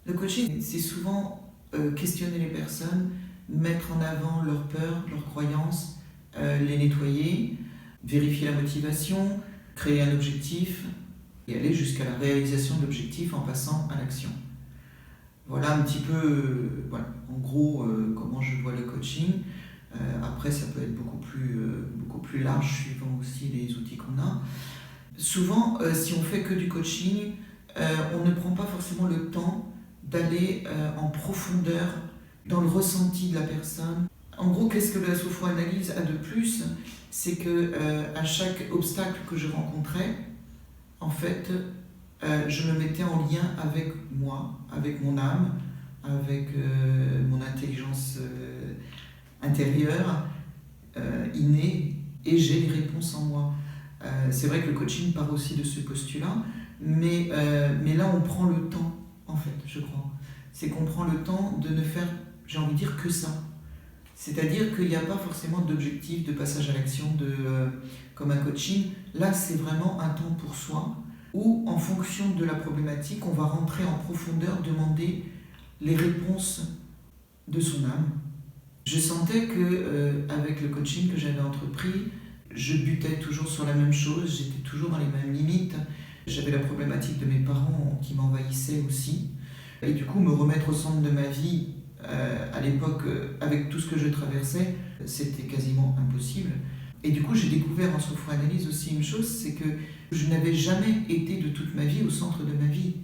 Le coaching, c'est souvent questionner les personnes, mettre en avant leurs peurs, leurs croyances, les nettoyer, vérifier la motivation, créer un objectif et aller jusqu'à la réalisation de l'objectif en passant à l'action. Voilà un petit peu, voilà, en gros, comment je vois le coaching. Après, ça peut être beaucoup plus large suivant aussi les outils qu'on a. Souvent, si on fait que du coaching, on ne prend pas forcément le temps d'aller en profondeur dans le ressenti de la personne. En gros, qu'est-ce que la sophroanalyse a de plus? C'est que à chaque obstacle que je rencontrais, en fait, je me mettais en lien avec moi, avec mon âme, avec mon intelligence intérieure, innée, et j'ai les réponses en moi. C'est vrai que le coaching part aussi de ce postulat, mais là on prend le temps, en fait, je crois. C'est qu'on prend le temps de ne faire, j'ai envie de dire, que ça. C'est-à-dire qu'il n'y a pas forcément d'objectif de passage à l'action comme un coaching. Là, c'est vraiment un temps pour soi, où en fonction de la problématique, on va rentrer en profondeur, demander les réponses de son âme. Je sentais qu'avec le coaching que j'avais entrepris, je butais toujours sur la même chose, j'étais toujours dans les mêmes limites. J'avais la problématique de mes parents qui m'envahissaient aussi. Et du coup, me remettre au centre de ma vie, à l'époque, avec tout ce que je traversais, c'était quasiment impossible. Et du coup, j'ai découvert en sophroanalyse aussi une chose, c'est que je n'avais jamais été de toute ma vie au centre de ma vie.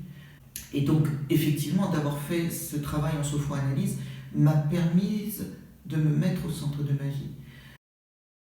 Et donc, effectivement, d'avoir fait ce travail en sophroanalyse m'a permis de me mettre au centre de ma vie.